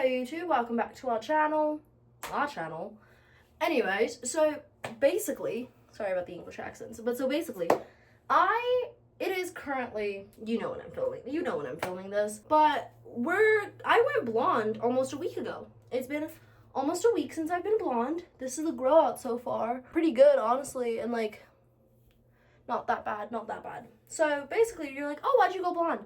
Hello YouTube, welcome back to our channel. Anyways, so basically, sorry about the English accents, but so basically, it is currently, you know when I'm filming this, but I went blonde almost a week ago. It's been almost a week since I've been blonde. This is the grow out so far. Pretty good, honestly, and like, not that bad. So basically, you're like, oh, why'd you go blonde?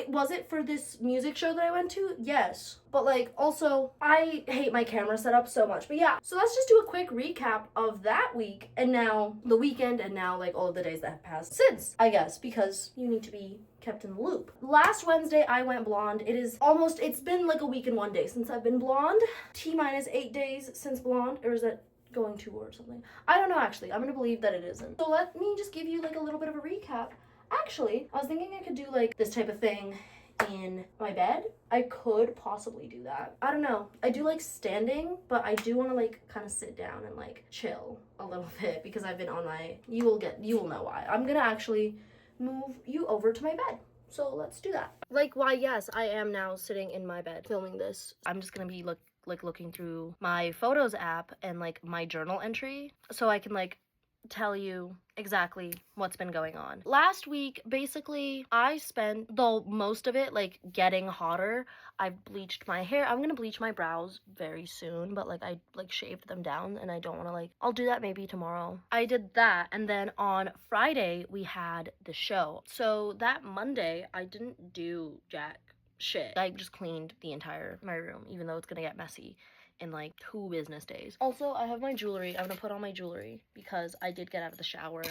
Was it for this music show that I went to? Yes. But like, also, I hate my camera setup so much. But yeah, so let's just do a quick recap of that week and now the weekend and now like all of the days that have passed since, I guess, because you need to be kept in the loop. Last Wednesday, I went blonde. It's been like a week and 1 day since I've been blonde. T-minus 8 days since blonde, or is that going to or something? I don't know, actually. I'm gonna believe that it isn't. So let me just give you like a little bit of a recap. Actually, I was thinking I could do like this type of thing in my bed. I could possibly do that. I don't know. I do like standing, but I do want to like kind of sit down and like chill a little bit because I've been on my, you will know why. I'm gonna actually move you over to my bed. So let's do that. Like, why, yes, I am now sitting in my bed filming this. I'm just gonna be looking through my photos app and like my journal entry so I can like tell you exactly what's been going on. Last week, basically, I spent most of it like getting hotter. I bleached my hair. I'm gonna bleach my brows very soon, but like I like shaved them down and I don't want to like, I'll do that maybe tomorrow. I did that, and then on Friday we had the show. So that Monday I didn't do jack shit. I just cleaned my room, even though it's gonna get messy in like 2 business days. Also, I have my jewelry. I'm gonna put on my jewelry because I did get out of the shower.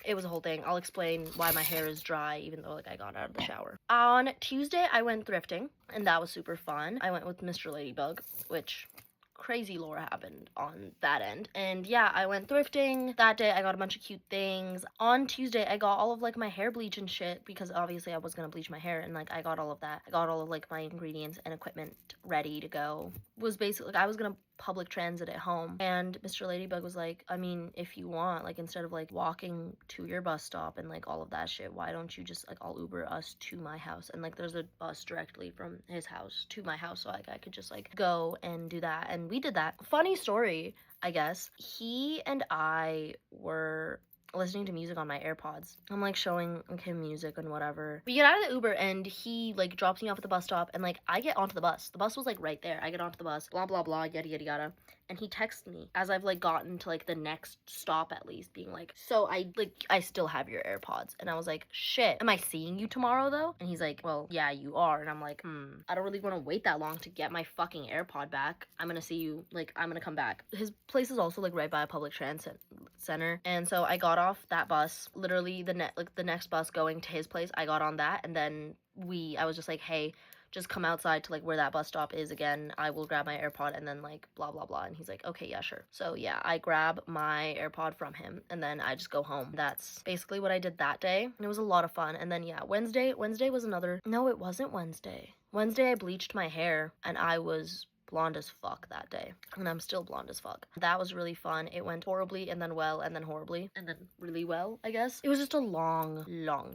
It was a whole thing. I'll explain why my hair is dry even though like I got out of the shower. On Tuesday, I went thrifting and that was super fun. I went with Mr. Ladybug, which crazy lore happened on that end. And yeah, I went thrifting that day. I got a bunch of cute things. On Tuesday, I got all of like my hair bleach and shit because obviously I was gonna bleach my hair, and like I got all of that. I got all of like my ingredients and equipment ready to go. Was basically like I was gonna public transit at home, and Mr. Ladybug was like, I mean, if you want, like instead of like walking to your bus stop and like all of that shit, why don't you just like, I'll Uber us to my house, and like there's a bus directly from his house to my house, so like I could just like go and do that. And we did that. Funny story, I guess. He and I were listening to music on my AirPods. I'm like showing him music and whatever. We get out of the Uber and he like drops me off at the bus stop, and like I get onto the bus. The bus was like right there. I get onto the bus, blah blah blah, yada yada yada. And he texts me as I've like gotten to like the next stop at least, being like, so I still have your AirPods. And I was like, shit, am I seeing you tomorrow though? And he's like, well, yeah, you are. And I'm like, I don't really want to wait that long to get my fucking AirPod back. I'm gonna see you, like, I'm gonna come back. His place is also like right by a public transit center. And so I got off that bus, literally the next bus going to his place. I got on that, and then I was just like, hey, just come outside to like where that bus stop is again. I will grab my AirPod and then like blah blah blah. And he's like, okay, yeah, sure. So yeah, I grab my AirPod from him and then I just go home. That's basically what I did that day, and it was a lot of fun. And then yeah, Wednesday was another, no, it wasn't Wednesday. I bleached my hair and I was blonde as fuck that day, and I'm still blonde as fuck. That was really fun. It went horribly and then well and then horribly and then really well, I guess. It was just a long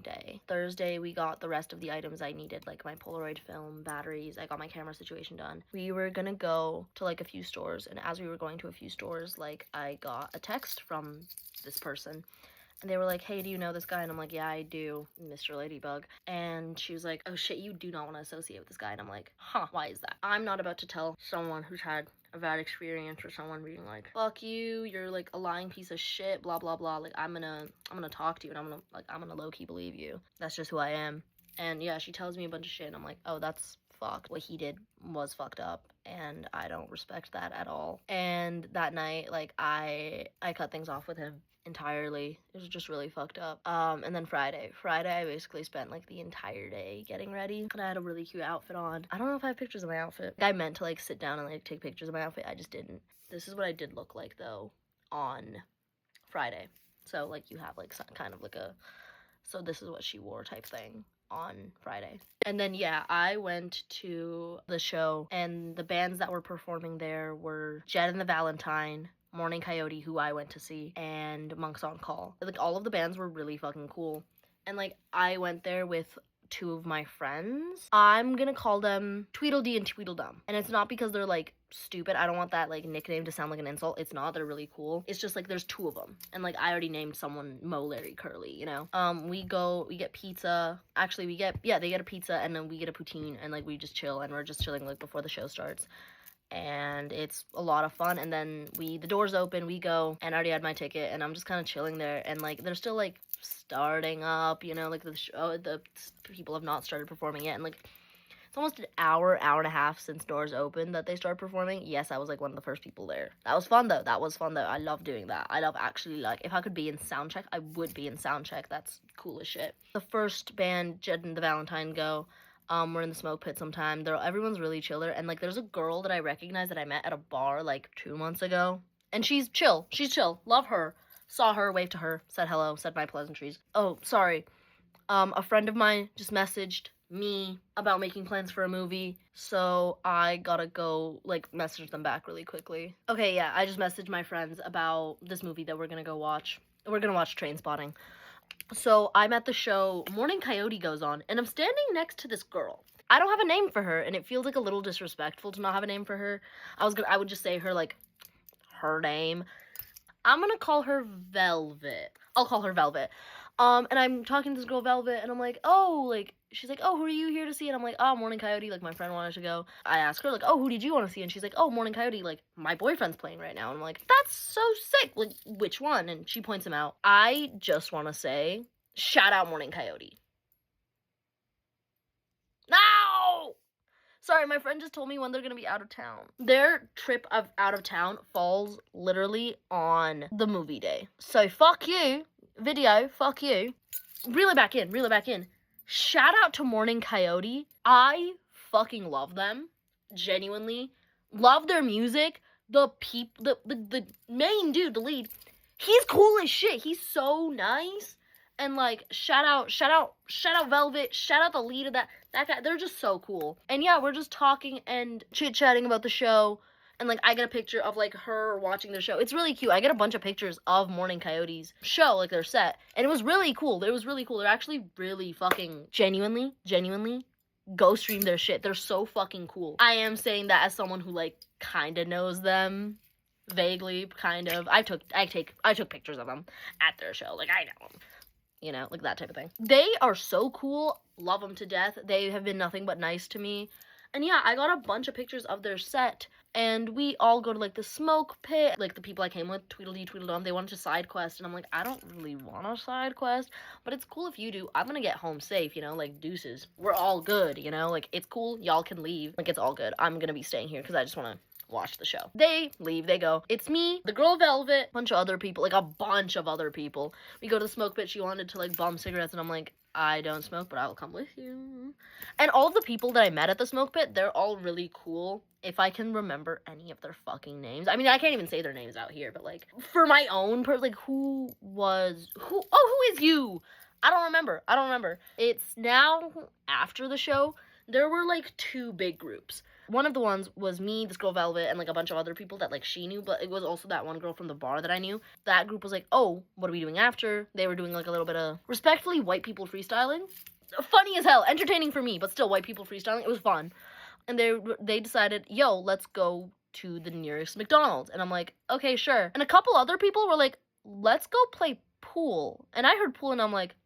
day. Thursday we got the rest of the items I needed, like my Polaroid film, batteries. I got my camera situation done. We were gonna go to like a few stores, and as we were going to a few stores, like I got a text from this person. And they were like, hey, do you know this guy? And I'm like, yeah, I do, Mr. Ladybug. And she was like, oh shit, you do not want to associate with this guy. And I'm like, huh, why is that? I'm not about to tell someone who's had a bad experience or someone being like, fuck you, you're like a lying piece of shit, blah blah blah. Like I'm gonna talk to you, and I'm gonna low-key believe you. That's just who I am. And yeah, she tells me a bunch of shit and I'm like, oh, that's fucked. What he did was fucked up, and I don't respect that at all. And that night, like I cut things off with him entirely. It was just really fucked up. And then Friday I basically spent like the entire day getting ready, and I had a really cute outfit on. I don't know if I have pictures of my outfit. I meant to like sit down and like take pictures of my outfit. I just didn't. This is what I did look like though on Friday. So like you have like some kind of like a, so this is what she wore type thing on Friday. And then yeah, I went to the show, and the bands that were performing there were Jed and the Valentine, Morning Coyote, who I went to see, and Monks on Call. Like all of the bands were really fucking cool. And like I went there with two of my friends. I'm gonna call them Tweedledee and Tweedledum. And it's not because they're like stupid. I don't want that like nickname to sound like an insult. It's not. They're really cool. It's just like there's two of them. And like I already named someone Mo, Larry, Curly, you know? We get pizza. Actually, they get a pizza and then we get a poutine and like we just chill and we're just chilling like before the show starts. And it's a lot of fun. And then the doors open, we go, and I already had my ticket and I'm just kind of chilling there. And like they're still like starting up, you know, like the people have not started performing yet. And like it's almost an hour and a half since doors opened that they started performing. Yes, I was like one of the first people there. That was fun though. I love doing that. I love actually, like, if I could be in sound check, I would be in sound check. That's cool as shit. The first band, Jed and the Valentine, go. We're in the smoke pit sometime. Everyone's really chill there. And like there's a girl that I recognize that I met at a bar like 2 months ago. And she's chill. Love her. Saw her, waved to her, said hello, said my pleasantries. Oh, sorry. A friend of mine just messaged me about making plans for a movie, so I gotta go, like, message them back really quickly. Okay, yeah, I just messaged my friends about this movie that we're gonna go watch. We're gonna watch Trainspotting. So I'm at the show, Morning Coyote goes on, and I'm standing next to this girl. I don't have a name for her, and it feels like a little disrespectful to not have a name for her. I would just say her, like, her name. I'm gonna call her Velvet. I'll call her Velvet. And I'm talking to this girl, Velvet, and I'm like, oh, like, she's like, oh, who are you here to see? And I'm like, oh, Morning Coyote, like, my friend wanted to go. I asked her, like, oh, who did you want to see? And she's like, oh, Morning Coyote, like, my boyfriend's playing right now. And I'm like, that's so sick. Like, which one? And she points him out. I just want to say, shout out Morning Coyote. No! Sorry, my friend just told me when they're gonna be out of town. Their trip out of town falls literally on the movie day. So fuck you, video, fuck you. Reel it back in. Shout out to Morning Coyote. I fucking love them. Genuinely. Love their music. The main dude, the lead, he's cool as shit. He's so nice. And like, shout out Velvet, shout out the lead of that guy. They're just so cool. And yeah, we're just talking and chit-chatting about the show. And like, I get a picture of like her watching their show. It's really cute. I get a bunch of pictures of Morning Coyote's show, like their set. And it was really cool. They're actually really fucking genuinely go stream their shit. They're so fucking cool. I am saying that as someone who like kind of knows them. Vaguely, kind of. I took pictures of them at their show. Like, I know them. You know, like that type of thing. They are so cool. Love them to death. They have been nothing but nice to me. And yeah, I got a bunch of pictures of their set. And we all go to, like, the smoke pit. Like, the people I came with, Tweedledee, Tweedledum, they wanted to side quest. And I'm like, I don't really want a side quest. But it's cool if you do. I'm gonna get home safe, you know? Like, deuces. We're all good, you know? Like, it's cool. Y'all can leave. Like, it's all good. I'm gonna be staying here because I just want to watch the show. They leave, they go. It's me, the girl Velvet, a bunch of other people. We go to the smoke pit. She wanted to like bum cigarettes and I'm like, I don't smoke, but I will come with you. And all the people that I met at the smoke pit, they're all really cool. If I can remember any of their fucking names. I mean, I can't even say their names out here, but like, for my own like, who is you? I don't remember. It's now after the show. There were like 2 big groups. One of the ones was me, this girl Velvet, and like a bunch of other people that like she knew, but it was also that one girl from the bar that I knew. That group was like, oh, what are we doing after? They were doing like a little bit of respectfully white people freestyling. Funny as hell, entertaining for me, but still white people freestyling. It was fun. And they decided, yo, let's go to the nearest McDonald's. And I'm like, okay, sure. And a couple other people were like, let's go play pool. And I heard pool and I'm like,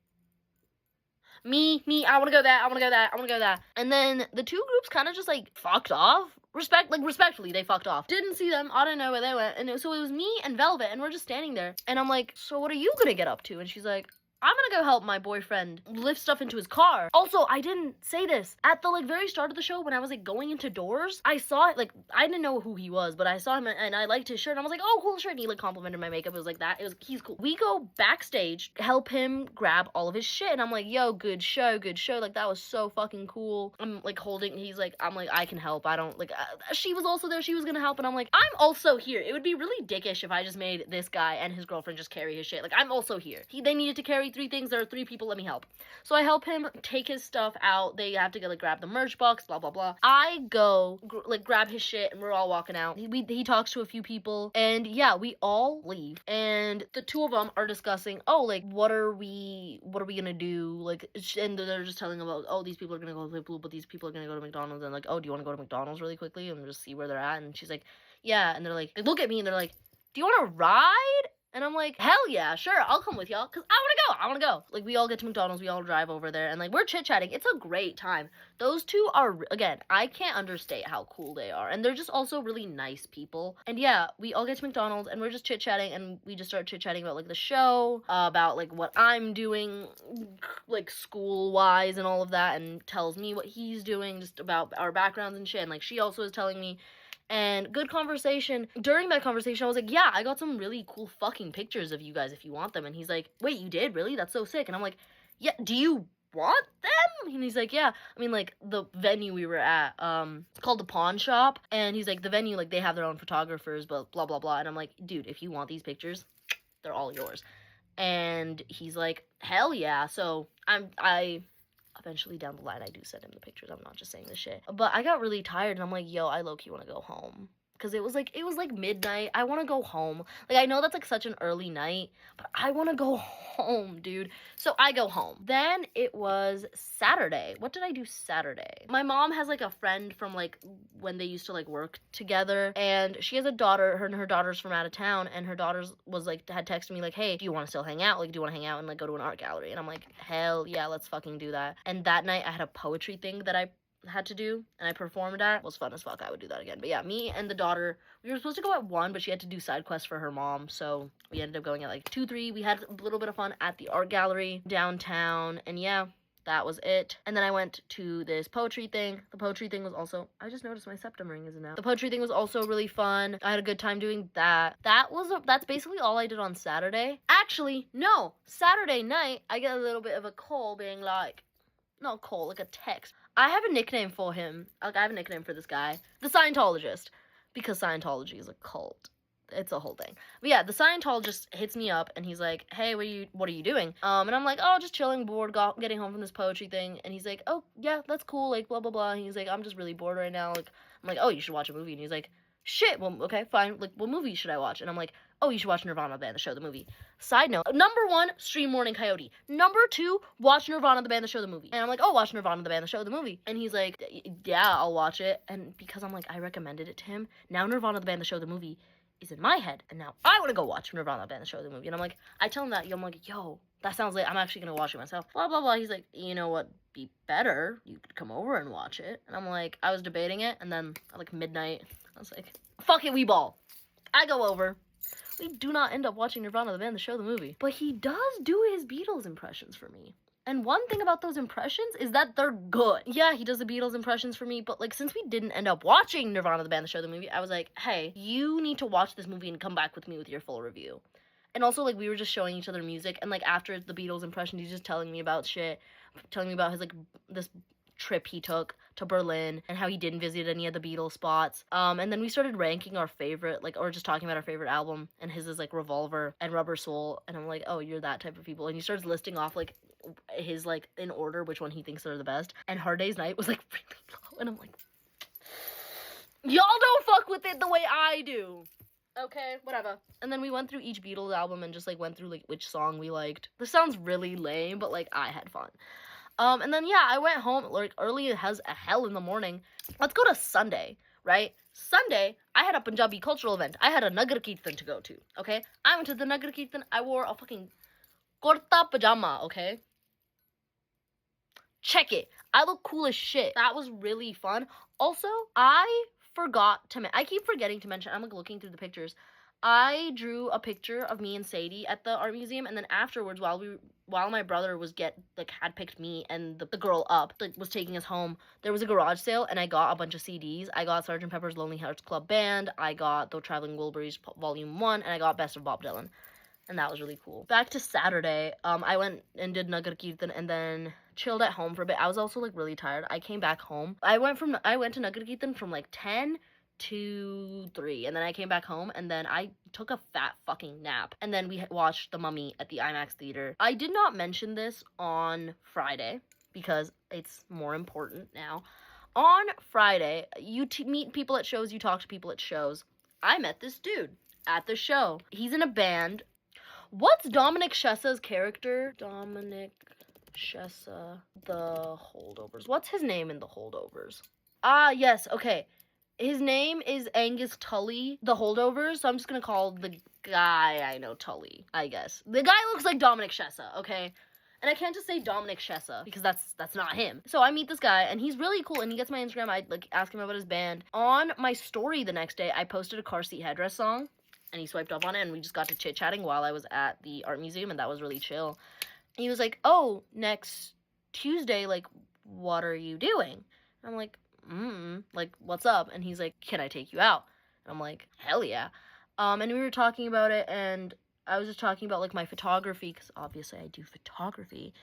me, I wanna go that. And then the 2 groups kind of just like fucked off. Respectfully, they fucked off. Didn't see them. I don't know where they went. And so it was me and Velvet, and we're just standing there. And I'm like, so what are you gonna get up to? And she's like, I'm gonna go help my boyfriend lift stuff into his car. Also, I didn't say this. At the, like, very start of the show, when I was, like, going into doors, I saw it, like, I didn't know who he was, but I saw him, and I liked his shirt, and I was like, oh, cool shirt, and he, like, complimented my makeup. It was like that. He's cool. We go backstage, help him grab all of his shit, and I'm like, yo, good show. Like, that was so fucking cool. I'm, like, I'm like, I can help. I don't, like, she was also there. She was gonna help, and I'm like, I'm also here. It would be really dickish if I just made this guy and his girlfriend just carry his shit. Like, I'm also here. They needed to carry okay, 3 things, there are 3 people, let me help. So I help him take his stuff out. They have to go, like, grab the merch box, blah, blah, blah. I go, like, grab his shit, and we're all walking out. He talks to a few people, and yeah, we all leave. And the 2 of them are discussing, oh, like, what are we gonna do? Like, and they're just telling about, oh, these people are gonna go to Blue, but these people are gonna go to McDonald's, and like, oh, do you want to go to McDonald's really quickly and just see where they're at? And she's like, yeah. And they're like, they look at me and they're like, do you want to ride? And I'm like, hell yeah, sure, I'll come with y'all, because I want to go. Like, we all get to McDonald's, we all drive over there, and, like, we're chit-chatting. It's a great time. Those 2 are, again, I can't understate how cool they are, and they're just also really nice people. And, yeah, we all get to McDonald's, and we're just chit-chatting, and we just start chit-chatting about, like, the show, about, like, what I'm doing, like, school-wise and all of that, and tells me what he's doing, just about our backgrounds and shit, and, like, she also is telling me. And good conversation. During that conversation, I was like, yeah, I got some really cool fucking pictures of you guys if you want them. And he's like, wait, you did? Really? That's so sick. And I'm like, yeah, do you want them? And he's like, yeah. I mean, like, the venue we were at, it's called the Pawn Shop. And he's like, the venue, like, they have their own photographers, but blah, blah, blah. And I'm like, dude, if you want these pictures, they're all yours. And he's like, hell yeah. So I eventually down the line, I do send him the pictures. I'm not just saying this shit. But I got really tired, and I'm like, yo, I low-key want to go home. Because it was like midnight. I want to go home. Like, I know that's, like, such an early night, but I want to go home, dude. So I go home. Then it was Saturday. What did I do Saturday? My mom has, like, a friend from, like, when they used to, like, work together. And she has a daughter. Her daughter's from out of town. And her daughter's was, like, had texted me, like, hey, do you want to still hang out? Like, do you want to hang out and, like, go to an art gallery? And I'm like, hell yeah, let's fucking do that. And that night, I had a poetry thing that I had to do, and I performed at. It was fun as fuck. I would do that again. But yeah, me and the daughter, we were supposed to go at 1, but she had to do side quests for her mom, so we ended up going at like 2, 3. We had a little bit of fun at the art gallery downtown, and yeah, that was it. And then I went to this poetry thing. The poetry thing was also, I just noticed my septum ring isn't out. The poetry thing was also really fun. I had a good time doing that. That's basically all I did on Saturday. Actually, no, Saturday night, I get a little bit of a call being like, not a call, like a text. I have a nickname for him. Like, I have a nickname for this guy. The Scientologist. Because Scientology is a cult. It's a whole thing. But yeah, the Scientologist hits me up, and he's like, hey, what are you doing? And I'm like, oh, just chilling, bored, getting home from this poetry thing. And he's like, oh, yeah, that's cool, like, blah, blah, blah. And he's like, I'm just really bored right now. Like, I'm like, oh, you should watch a movie. And he's like, shit, well, okay, fine. Like, what movie should I watch? And I'm like, oh, you should watch Nirvana, the band, the show, the movie. Side note, number 1, stream Morning Coyote. Number 2, watch Nirvana, the band, the show, the movie. And I'm like, oh, watch Nirvana, the band, the show, the movie. And he's like, yeah, I'll watch it. And because I'm like, I recommended it to him, now Nirvana, the band, the show, the movie is in my head. And now I want to go watch Nirvana, the band, the show, the movie. And I'm like, I tell him that, I'm like, yo, that sounds like I'm actually going to watch it myself. Blah, blah, blah. He's like, you know what, be better? You could come over and watch it. And I'm like, I was debating it. And then at like midnight, I was like, fuck it, we ball. I go over. We do not end up watching Nirvana, the band, the show, the movie. But he does do his Beatles impressions for me. And one thing about those impressions is that they're good. Yeah, he does the Beatles impressions for me, but, like, since we didn't end up watching Nirvana, the band, the show, the movie, I was like, hey, you need to watch this movie and come back with me with your full review. And also, like, we were just showing each other music, and, like, after the Beatles impression, he's just telling me about shit, telling me about his, like, this trip he took to Berlin and how he didn't visit any of the Beatles spots. And then we started ranking our favorite, like, or just talking about our favorite album, and his is, like, Revolver and Rubber Soul, and I'm like, oh, you're that type of people. And he starts listing off, like, his, like, in order, which one he thinks are the best. And Hard Day's Night was, like, really low, and I'm like, y'all don't fuck with it the way I do. Okay, whatever. And then we went through each Beatles album and just, like, went through, like, which song we liked. This sounds really lame, but, like, I had fun. And then, yeah, I went home, like, early as hell in the morning. Let's go to Sunday, right? Sunday, I had a Punjabi cultural event. I had a Nagar Kirtan to go to, okay? I went to the Nagar Kirtan. I wore a fucking kurta pajama, okay? Check it. I look cool as shit. That was really fun. Also, I forgot to I keep forgetting to mention, I'm, like, looking through the pictures. I drew a picture of me and Sadie at the art museum, and then afterwards, while my brother had picked me and the girl up, like, was taking us home, there was a garage sale, and I got a bunch of CDs. I got Sgt. Pepper's Lonely Hearts Club Band, I got The Traveling Wilburys Volume 1, and I got Best of Bob Dylan. And that was really cool. Back to Saturday, I went and did Nagar Kirtan and then chilled at home for a bit. I was also, like, really tired. I came back home. I went to Nagar Kirtan from, like, 10 2, 3, and then I came back home, and then I took a fat fucking nap, and then we watched The Mummy at the IMAX theater. I did not mention this on Friday because it's more important now. On Friday, you meet people at shows, you talk to people at shows. I met this dude at the show. He's in a band. What's Dominic Chessa's character? Dominic Chessa, The Holdovers. What's his name in The Holdovers? Ah, yes, okay. His name is Angus Tully, The Holdovers, so I'm just gonna call the guy I know Tully, I guess. The guy looks like Dominic Chessa, okay? And I can't just say Dominic Chessa, because that's not him. So I meet this guy, and he's really cool, and he gets my Instagram. I, ask him about his band. On my story the next day, I posted a Car Seat Headrest song, and he swiped up on it, and we just got to chit-chatting while I was at the art museum, and that was really chill. And he was like, oh, next Tuesday, what are you doing? And I'm like, what's up? And he's like, can I take you out? And I'm like, hell yeah. And we were talking about it, and I was just talking about, my photography, because obviously I do photography,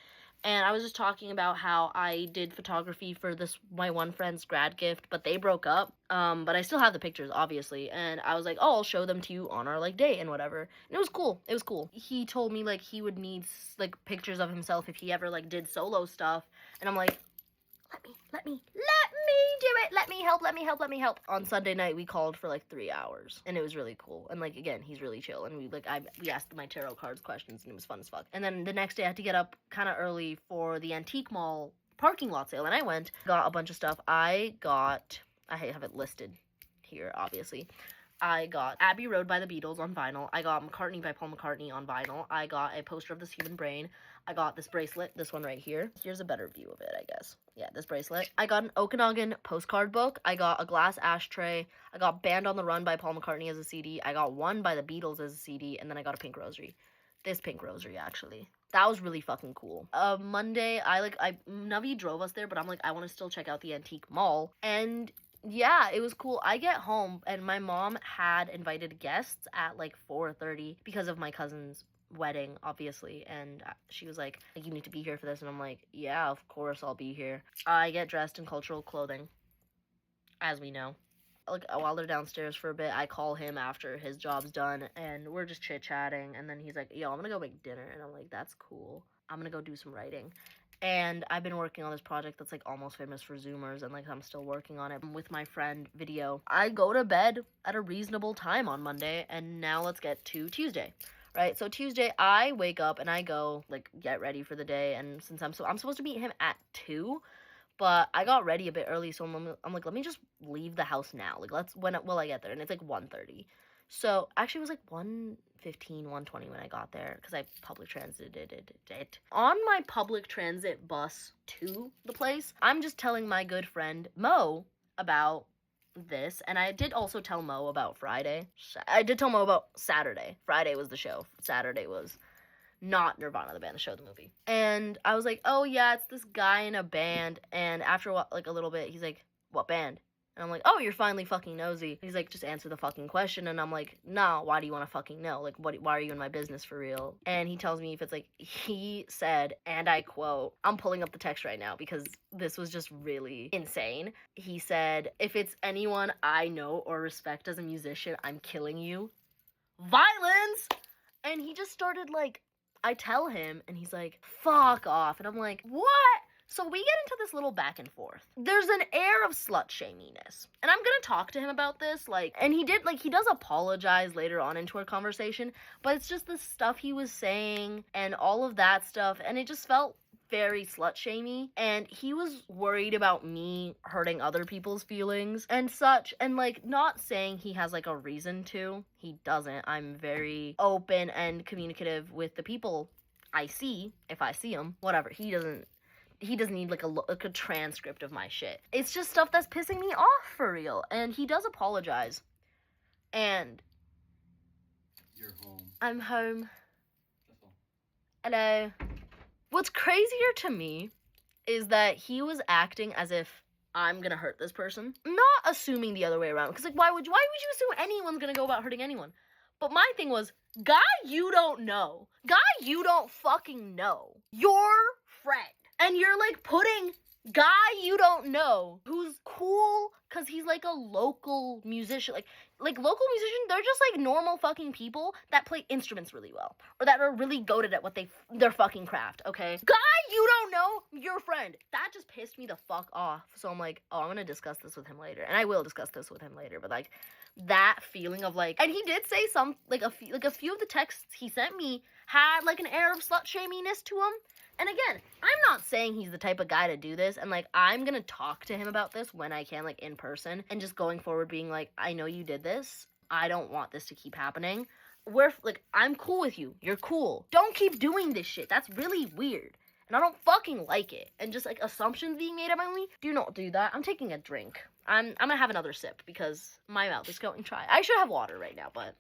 and I was just talking about how I did photography for my one friend's grad gift, but they broke up, but I still have the pictures, obviously, and I was like, oh, I'll show them to you on our, date and whatever, and it was cool, He told me, he would need, pictures of himself if he ever, did solo stuff, and I'm like, let me do it. Let me help. On Sunday night, we called for 3 hours, and it was really cool. And again, he's really chill. And we asked my tarot cards questions, and it was fun as fuck. And then the next day, I had to get up kind of early for the Antique Mall parking lot sale, and I went, got a bunch of stuff. I have it listed here, obviously. I got Abbey Road by the Beatles on vinyl. I got McCartney by Paul McCartney on vinyl. I got a poster of This Human Brain. I got this bracelet, this one right here. Here's a better view of it, I guess. Yeah, this bracelet. I got an Okanagan postcard book. I got a glass ashtray. I got Band on the Run by Paul McCartney as a CD. I got One by the Beatles as a CD. And then I got a pink rosary. This pink rosary, actually. That was really fucking cool. Monday, Navi drove us there, but I'm like, I want to still check out the Antique Mall. And yeah, it was cool. I get home, and my mom had invited guests at 4:30 because of my cousin's wedding, obviously, and she was like, you need to be here for this, and I'm like, yeah, of course I'll be here. I get dressed in cultural clothing, as we know. While they're downstairs for a bit, I call him after his job's done, and we're just chit-chatting, and then he's like, yo, I'm gonna go make dinner, and I'm like, that's cool. I'm gonna go do some writing. And I've been working on this project that's Almost Famous for Zoomers, and I'm still working on it with my friend Video. I go to bed at a reasonable time on Monday, and now let's get to Tuesday, right? So Tuesday, I wake up and I go get ready for the day, and since I'm supposed to meet him at 2, but I got ready a bit early, so I'm like, let me just leave the house now. When will I get there? And it's 1:30. So actually it was 1:15, 1:20 when I got there, because I public transited it. On my public transit bus to the place, I'm just telling my good friend Mo about this, and I did also tell Mo about Friday. I did tell Mo about Saturday. Friday was the show. Saturday was not Nirvana, the band, the show, the movie. And I was like, oh yeah, it's this guy in a band, and after a little bit, he's like, what band? And I'm like, oh, you're finally fucking nosy. He's like, just answer the fucking question. And I'm like, no, why do you want to fucking know? Why are you in my business for real? And he tells me if it's he said, and I quote, I'm pulling up the text right now because this was just really insane. He said, if it's anyone I know or respect as a musician, I'm killing you. Violence! And he just started I tell him, and he's like, fuck off. And I'm like, what? So we get into this little back and forth. There's an air of slut-shaminess. And I'm gonna talk to him about this, and he does apologize later on into our conversation, but it's just the stuff he was saying and all of that stuff, and it just felt very slut-shamey, and he was worried about me hurting other people's feelings and such, and not saying he has a reason to. He doesn't. I'm very open and communicative with the people I see, if I see them, whatever. He doesn't need a transcript of my shit. It's just stuff that's pissing me off for real. And he does apologize. And you're home. I'm home. That's all. Hello. What's crazier to me is that he was acting as if I'm gonna hurt this person. Not assuming the other way around. Because why would you assume anyone's gonna go about hurting anyone? But my thing was, guy you don't know. Guy you don't fucking know. Your friend. And you're putting guy you don't know who's cool because he's like a local musician. Like local musicians, they're just like normal fucking people that play instruments really well or that are really goated at what their fucking craft, okay? Guy you don't know, your friend. That just pissed me the fuck off. So I'm like, oh, I'm gonna discuss this with him later. And I will discuss this with him later, but like that feeling of like, and he did say a few of the texts he sent me had like an air of slut shaminess to him. And again, I'm not saying he's the type of guy to do this, and, like, I'm gonna talk to him about this when I can, like, in person, and just going forward being like, I know you did this, I don't want this to keep happening, I'm cool with you, you're cool, don't keep doing this shit, that's really weird, and I don't fucking like it, and just, like, assumptions being made about me, do not do that. I'm taking a drink, I'm gonna have another sip, because my mouth is going dry. I should have water right now, but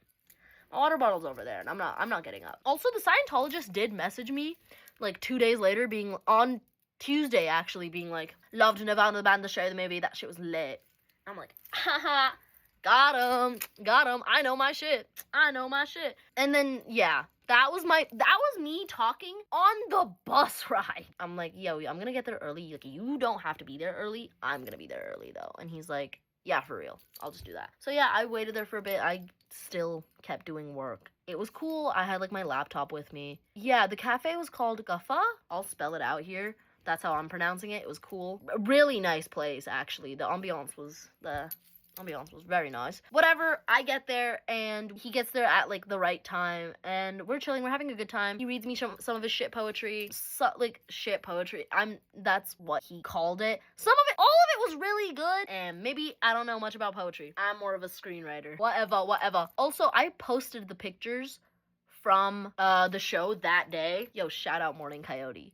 my water bottle's over there, and I'm not getting up. Also, the Scientologist did message me, like, 2 days later, being on Tuesday, actually, being like, loved Nirvana, the band, the show, the movie, that shit was lit. I'm like, haha, got him, I know my shit. And then, yeah, that was me talking on the bus ride. I'm like, yo, I'm gonna get there early. Like, you don't have to be there early. I'm gonna be there early, though. And he's like, yeah, for real. I'll just do that. So, yeah, I waited there for a bit. I still kept doing work. It was cool. I had, like, my laptop with me. Yeah, the cafe was called Guffa. I'll spell it out here. That's how I'm pronouncing it. It was cool. A really nice place, actually. The ambiance was very nice. Whatever, I get there, and he gets there at, like, the right time, and we're chilling, we're having a good time. He reads me some of his shit poetry. Shit poetry. That's what he called it. All of it was really good, and maybe I don't know much about poetry. I'm more of a screenwriter. Whatever. Also, I posted the pictures from the show that day. Yo, shout out Morning Coyote.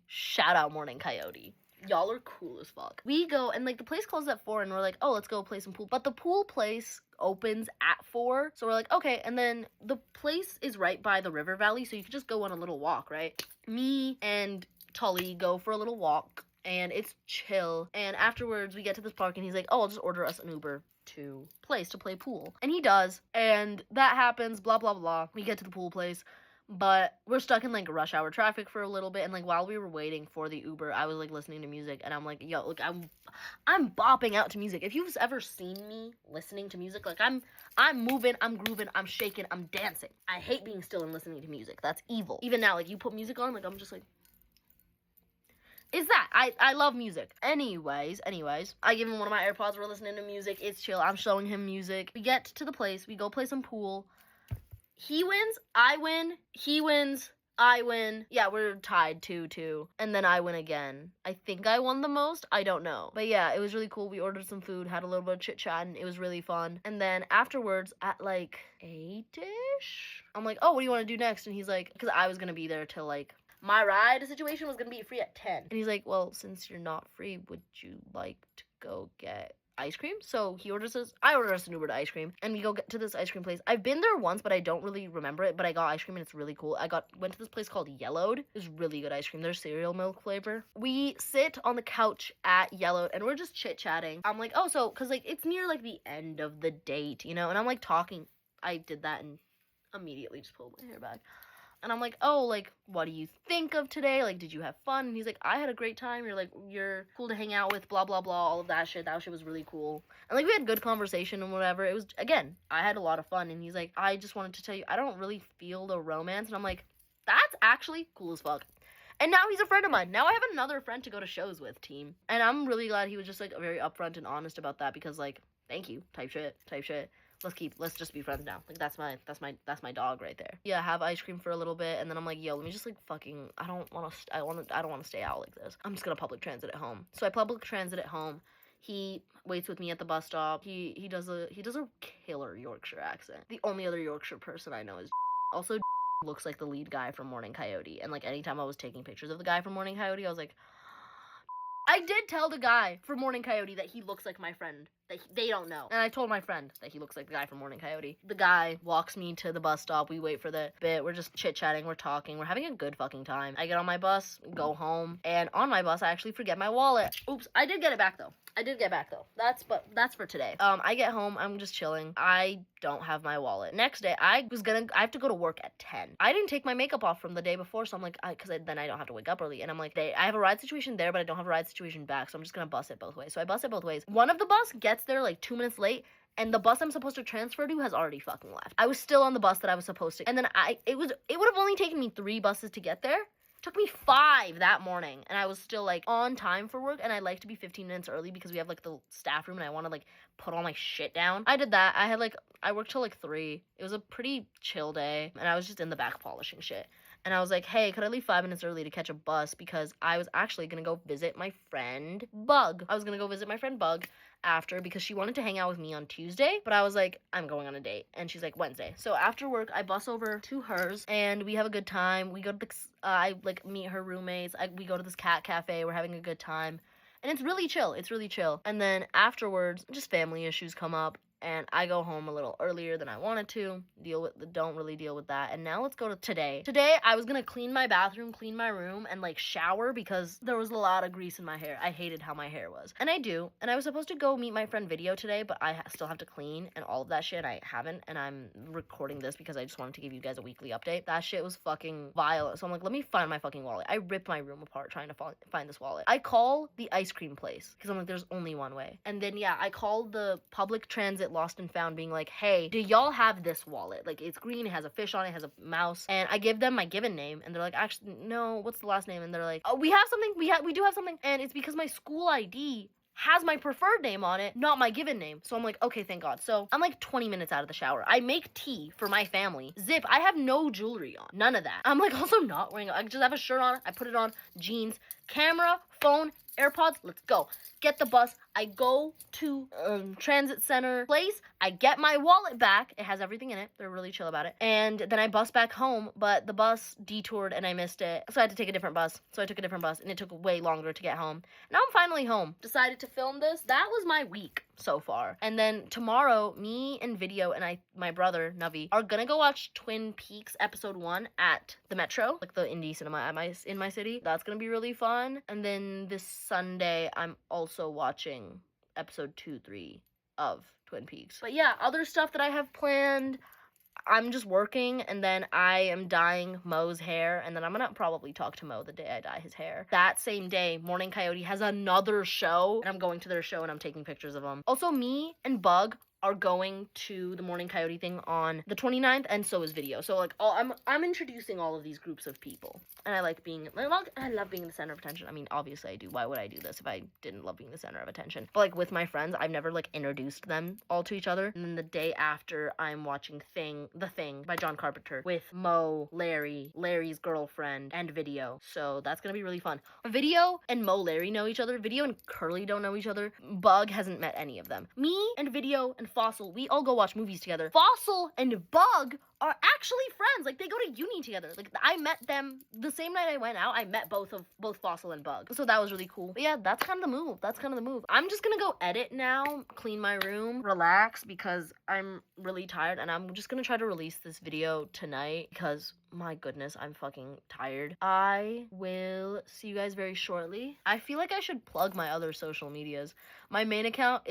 Y'all are cool as fuck. We go, and, like, the place closes at 4, and we're like, oh, let's go play some pool. But the pool place opens at 4, so we're like, okay. And then the place is right by the river valley, so you can just go on a little walk, right? Me and Tully go for a little walk, and it's chill. And afterwards, we get to this park, and he's like, oh, I'll just order us an Uber to play pool. And he does, and that happens, blah, blah, blah. We get to the pool place. But we're stuck in, like, rush hour traffic for a little bit, and, like, while we were waiting for the Uber, I was, like, listening to music, and I'm like, yo, look, I'm bopping out to music. If you've ever seen me listening to music, like, I'm moving, I'm grooving, I'm shaking, I'm dancing. I hate being still and listening to music. That's evil. Even now, like, you put music on, like, I'm just like, is that? I love music. Anyways, I give him one of my AirPods, we're listening to music, it's chill, I'm showing him music. We get to the place, we go play some pool. He wins, I win, he wins, I win. Yeah, we're tied 2-2. And then I win again. I think I won the most. I don't know. But yeah, it was really cool. We ordered some food, had a little bit of chit-chat, and it was really fun. And then afterwards, at like 8-ish, I'm like, oh, what do you want to do next? And he's like, because I was going to be there till like, my ride situation was going to be free at 10. And he's like, well, since you're not free, would you like to go get ice cream? So I ordered us an Uber to ice cream, and we go get to this ice cream place. I've been there once, but I don't really remember it, but I got ice cream, and it's really cool. Went to this place called Yellowed. It was really good ice cream. There's cereal milk flavor. We sit on the couch at Yellowed, and we're just chit-chatting. I'm like, oh, so, because, like, it's near, like, the end of the date, you know, and I'm, like, talking. I did that and immediately just pulled my hair back. And I'm like, oh, like, what do you think of today? Like, did you have fun? And he's like, I had a great time. You're cool to hang out with, blah, blah, blah, all of that shit. That shit was really cool. And, like, we had good conversation and whatever. It was, again, I had a lot of fun. And he's like, I just wanted to tell you, I don't really feel the romance. And I'm like, that's actually cool as fuck. And now he's a friend of mine. Now I have another friend to go to shows with, team. And I'm really glad he was just, like, very upfront and honest about that because, like, thank you, type shit. Let's just be friends now. Like, that's my dog right there. Yeah, have ice cream for a little bit, and then I'm like, yo, let me just, like, fucking, I don't want to stay out like this. I'm just gonna public transit at home. So I public transit at home. He waits with me at the bus stop. He does a killer Yorkshire accent. The only other Yorkshire person I know is also looks like the lead guy from Morning Coyote. And, like, anytime I was taking pictures of the guy from Morning Coyote, I was like, I did tell the guy from Morning Coyote that he looks like my friend that they don't know. And I told my friend that he looks like the guy from Morning Coyote. The guy walks me to the bus stop. We wait for the bit. We're just chit-chatting. We're talking. We're having a good fucking time. I get on my bus, go home, and on my bus, I actually forget my wallet. Oops, I did get it back, though. That's for today. I get home. I'm just chilling. I don't have my wallet. Next day, I have to go to work at 10. I didn't take my makeup off from the day before, so I'm like, then I don't have to wake up early. And I'm like, I have a ride situation there, but I don't have a ride situation back, so I'm just gonna bus it both ways. So I bus it both ways. One of the bus gets there like 2 minutes late, and the bus I'm supposed to transfer to has already fucking left. I was still on the bus that I was supposed to, and then it would have only taken me 3 buses to get there. Took me 5 that morning, and I was still like on time for work, and I like to be 15 minutes early because we have like the staff room and I want to like put all my shit down. I did that. I worked till like 3. It was a pretty chill day, and I was just in the back polishing shit. And I was like, hey, could I leave 5 minutes early to catch a bus? Because I was actually gonna go visit my friend Bug. After, because she wanted to hang out with me on Tuesday, but I was like, I'm going on a date, and she's like, Wednesday. So after work, I bus over to hers, and we have a good time. We go to I like meet her roommates. We go to this cat cafe. We're having a good time, and it's really chill. And then afterwards, just family issues come up, and I go home a little earlier than I wanted to. Don't really deal with that. And now let's go to today. Today, I was gonna clean my bathroom, clean my room, and like shower because there was a lot of grease in my hair. I hated how my hair was. And I do. And I was supposed to go meet my friend Video today, but I still have to clean and all of that shit. I haven't, and I'm recording this because I just wanted to give you guys a weekly update. That shit was fucking violent. So I'm like, let me find my fucking wallet. I ripped my room apart trying to find this wallet. I call the ice cream place because I'm like, there's only one way. And then, yeah, I called the public transit lost and found, being like, hey, do y'all have this wallet? Like, it's green, it has a fish on it, it has a mouse. And I give them my given name, and they're like, actually, no, what's the last name? And they're like, oh, we have something, we do have something, and it's because my school ID has my preferred name on it, not my given name. So I'm like, okay, thank God. So I'm like 20 minutes out of the shower. I make tea for my family. Zip, I have no jewelry on. None of that. I'm like also not wearing, I just have a shirt on. I put it on, jeans, camera, phone, AirPods, let's go. Get the bus. I go to transit center place. I get my wallet back. It has everything in it. They're really chill about it. And then I bus back home, but the bus detoured and I missed it. So I had to take a different bus. So I took a different bus and it took way longer to get home. Now I'm finally home. Decided to film this. That was my week so far. And then tomorrow, me and Video and my brother, Navi, are gonna go watch Twin Peaks episode 1 at the Metro, like the indie cinema in my city. That's gonna be really fun. And then this Sunday, I'm also watching episode 2, 3 of Twin Peaks. But yeah, other stuff that I have planned, I'm just working, and then I am dyeing Mo's hair, and then I'm gonna probably talk to Mo the day I dye his hair. That same day, Morning Coyote has another show, and I'm going to their show and I'm taking pictures of them. Also, me and Bug are going to the Morning Coyote thing on the 29th, and so is Video. So like, I'm introducing all of these groups of people, and I love being the center of attention. I mean, obviously I do. Why would I do this if I didn't love being the center of attention? But like with my friends, I've never like introduced them all to each other. And then the day after, I'm watching The Thing by John Carpenter with Mo, Larry's girlfriend, and Video. So that's gonna be really fun. Video and Larry know each other. Video and Curly don't know each other. Bug hasn't met any of them. Me and Video and Fossil, we all go watch movies together. Fossil and Bug are actually friends. Like, they go to uni together. Like, I met them the same night I went out. I met both Fossil and Bug. So that was really cool. But yeah, that's kind of the move. I'm just gonna go edit now, clean my room, relax, because I'm really tired, and I'm just gonna try to release this video tonight because my goodness, I'm fucking tired. I will see you guys very shortly. I feel like I should plug my other social medias. My main account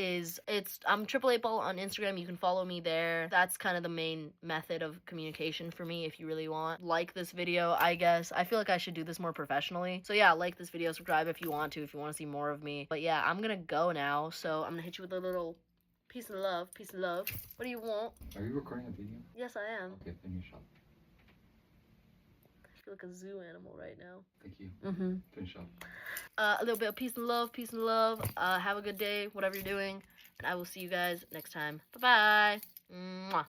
I'm Triple 8 Ball on Instagram. You can follow me there. That's kind of the main method of communication for me if you really want. Like this video, I guess. I feel like I should do this more professionally. So yeah, like this video, subscribe if you want to see more of me. But yeah, I'm gonna go now. So I'm gonna hit you with a little peace and love. What do you want? Are you recording a video? Yes, I am. Okay, finish up. I feel like a zoo animal right now. Thank you. Finish up. A little bit of peace and love. Have a good day, whatever you're doing. And I will see you guys next time. Bye-bye. Mwah.